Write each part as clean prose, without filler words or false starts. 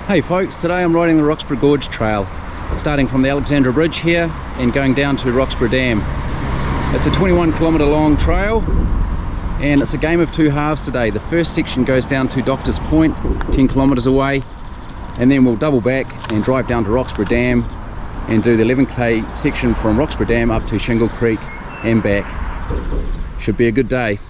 Hey folks, today I'm riding the Roxburgh Gorge trail, starting from the Alexandra Bridge here and going down to Roxburgh Dam. It's a 21-kilometre long trail and it's a game of two halves today. The first section goes down to Doctor's Point, 10 kilometres away, and then we'll double back and drive down to Roxburgh Dam and do the 11k section from Roxburgh Dam up to Shingle Creek and back. Should be a good day.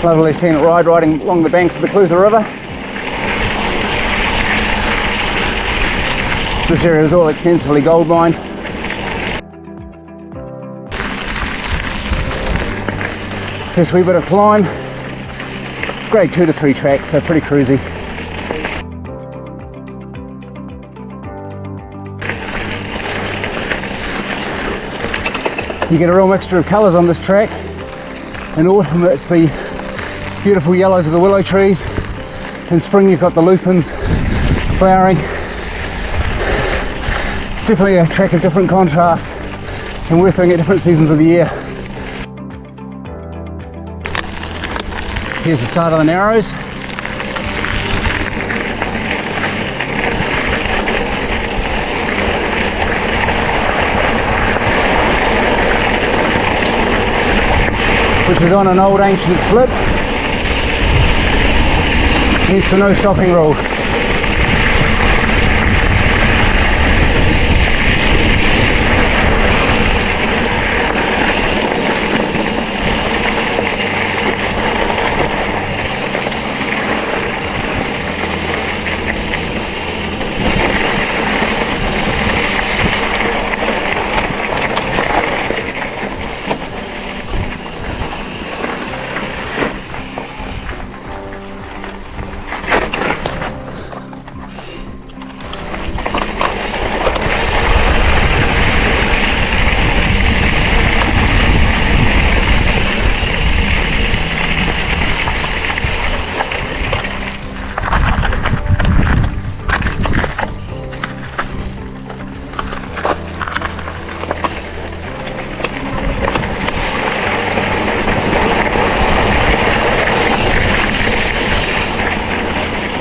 Lovely scenic ride riding along the banks of the Clutha River. This area is all extensively gold mined. First wee bit of climb, grade 2 to 3 track, so pretty cruisy. You get a real mixture of colours on this track. In autumn it's the beautiful yellows of the willow trees. In spring you've got the lupins flowering. Definitely a track of different contrasts and worth doing at different seasons of the year. Here's the start of the Narrows. Which is on an old ancient slip. Hence the no stopping rule.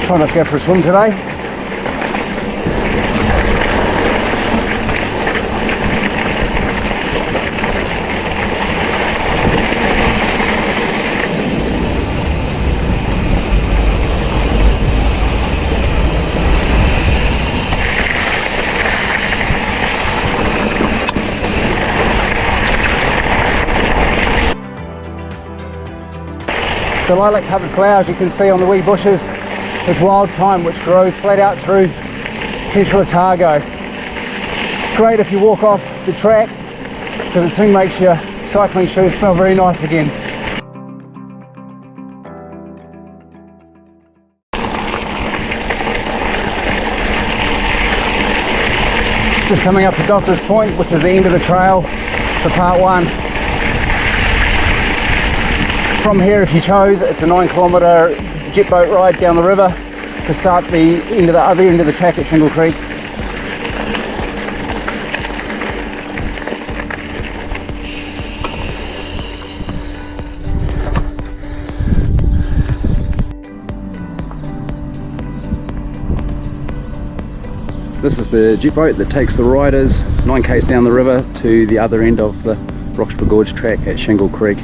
Try not to go for a swim today. The lilac covered flowers you can see on the wee bushes is wild thyme, which grows flat out through central Otago. Great if you walk off the track because it soon makes your cycling shoes smell very nice again. Just coming up to Doctor's Point, which is the end of the trail for part 1. From here, if you chose, it's a 9-kilometre jet boat ride down the river to start the other end of the track at Shingle Creek. This is the jet boat that takes the riders 9k's down the river to the other end of the Roxburgh Gorge track at Shingle Creek.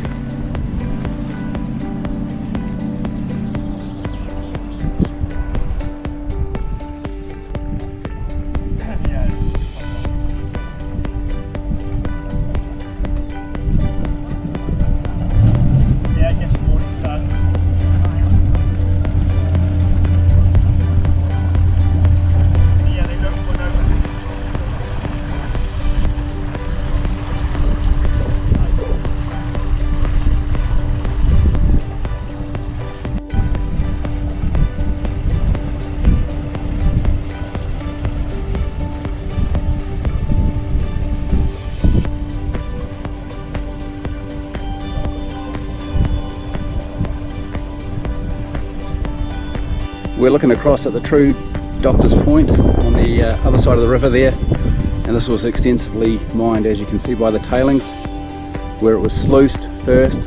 we're looking across at the true Doctor's Point on the other side of the river there, and this was extensively mined, as you can see by the tailings, where it was sluiced first.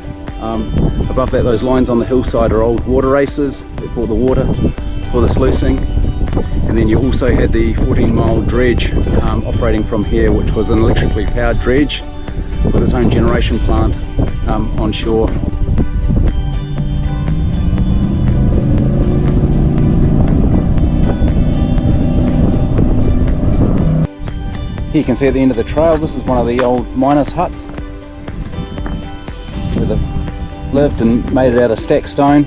Above that, those lines on the hillside are old water races that brought the water for the sluicing. And then you also had the 14-mile dredge operating from here, which was an electrically powered dredge with its own generation plant on shore. Here you can see at the end of the trail, this is one of the old miners' huts where they've lived and made it out of stacked stone.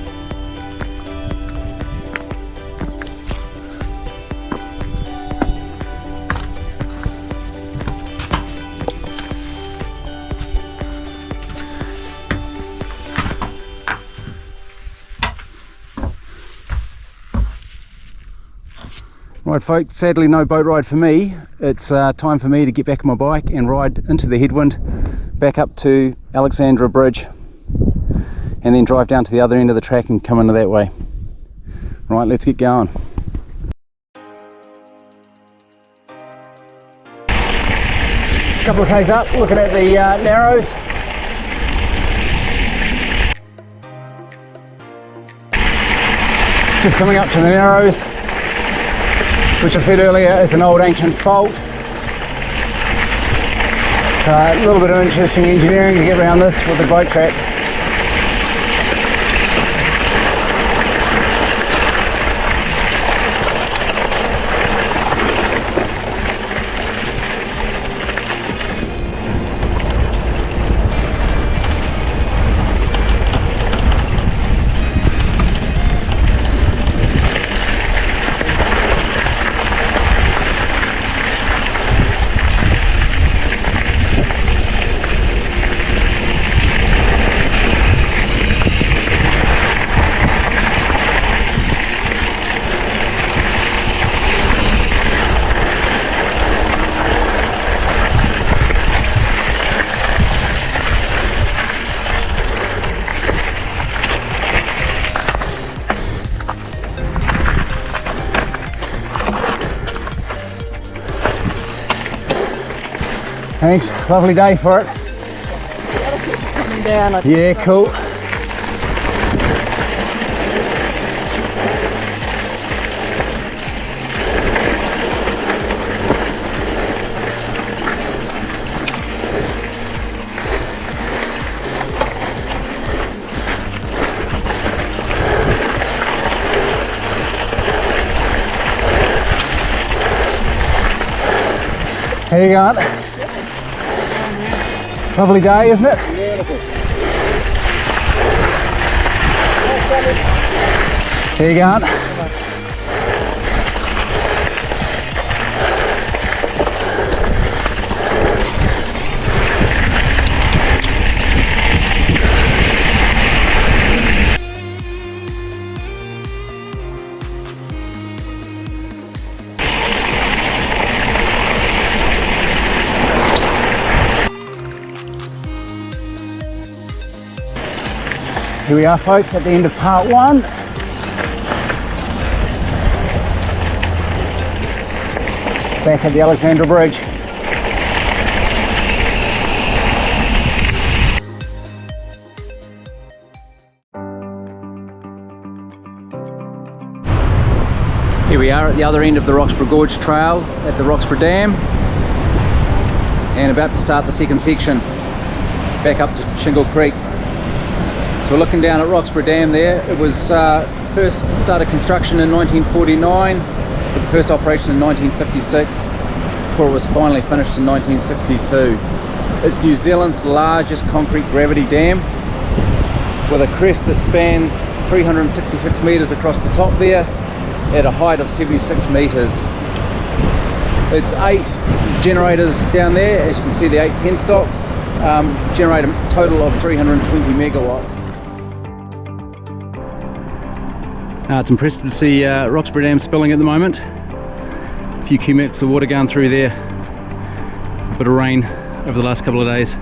Right folks, sadly no boat ride for me. It's time for me to get back on my bike and ride into the headwind, back up to Alexandra Bridge, and then drive down to the other end of the track and come into that way. Right, let's get going. A couple of k's up, looking at the narrows. Just coming up to the narrows, which I've said earlier is an old ancient fault. So a little bit of interesting engineering to get around this with the boat track. Thanks, lovely day for it. Yeah, cool. How you going? Lovely day, isn't it? Beautiful. How you going? Here we are folks at the end of part one. Back at the Alexandra Bridge. Here we are at the other end of the Roxburgh Gorge trail at the Roxburgh Dam, and about to start the second section back up to Shingle Creek. So we're looking down at Roxburgh Dam there. It was first started construction in 1949, with the first operation in 1956, before it was finally finished in 1962. It's New Zealand's largest concrete gravity dam, with a crest that spans 366 metres across the top there, at a height of 76 metres. It's 8 generators down there, as you can see, the 8 penstocks generate a total of 320 megawatts. It's impressive to see Roxburgh Dam spilling at the moment. A few cubics of water going through there. A bit of rain over the last couple of days.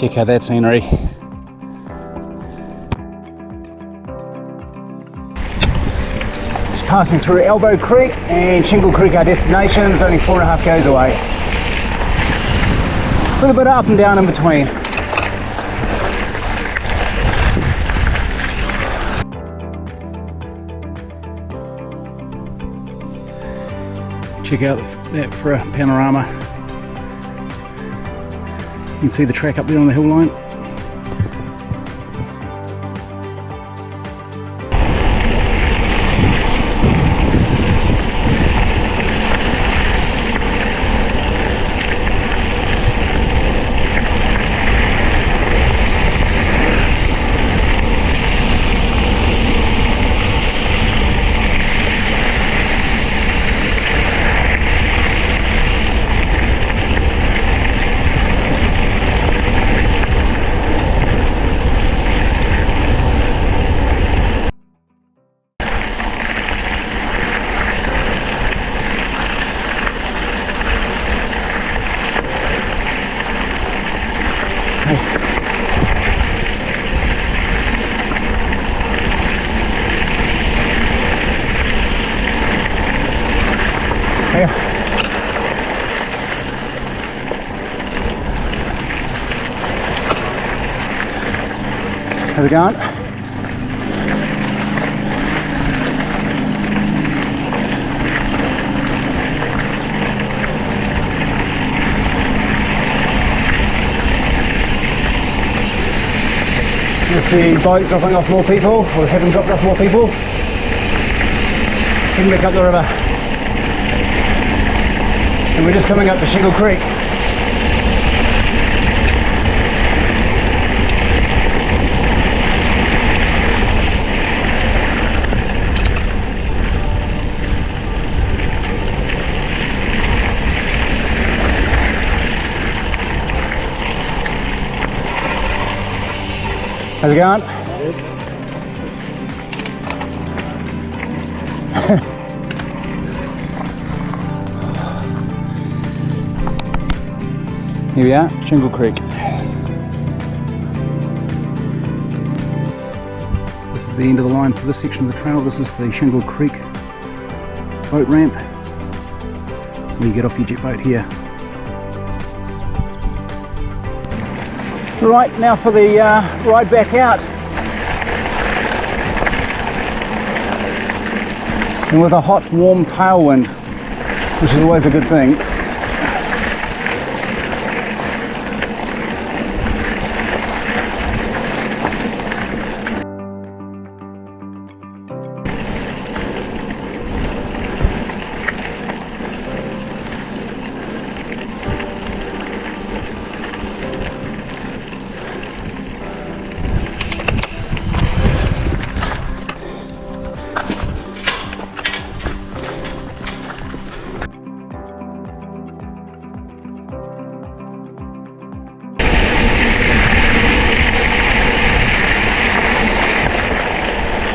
Check out that scenery. Just passing through Elbow Creek and Shingle Creek, our destination. It's only 4.5 k's away. A little bit up and down in between. Check out that for a panorama. You can see the track up there on the hill line. How's it going? You see boat dropping off more people, or having dropped off more people. Heading back up the river. And we're just coming up to Shingle Creek. How's it going? Here we are, Shingle Creek. This is the end of the line for this section of the trail. This is the Shingle Creek boat ramp. When you get off your jet boat here. Right, now for the ride back out. And with a hot, warm tailwind, which is always a good thing.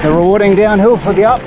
The rewarding downhill for the up.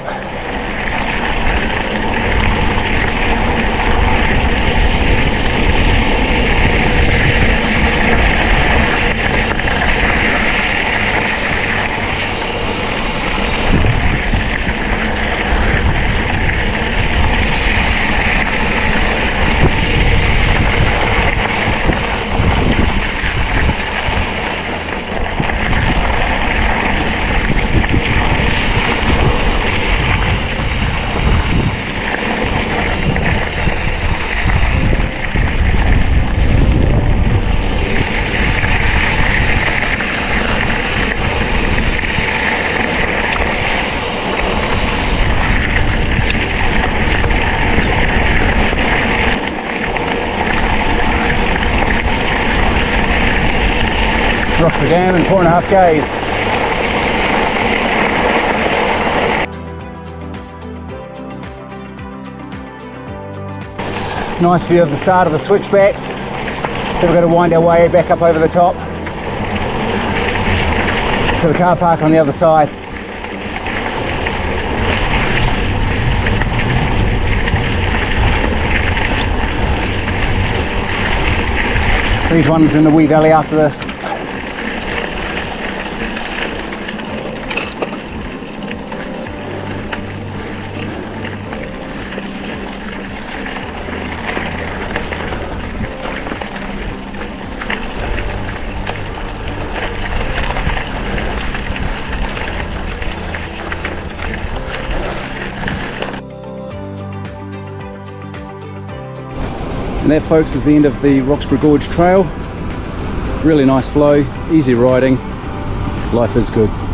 Roxburgh Dam in 4.5 k's. Nice view of the start of the switchbacks. Then we're going to wind our way back up over the top to the car park on the other side. These ones in the wee valley after this. And that, folks, is the end of the Roxburgh Gorge Trail. Really nice flow, easy riding, life is good.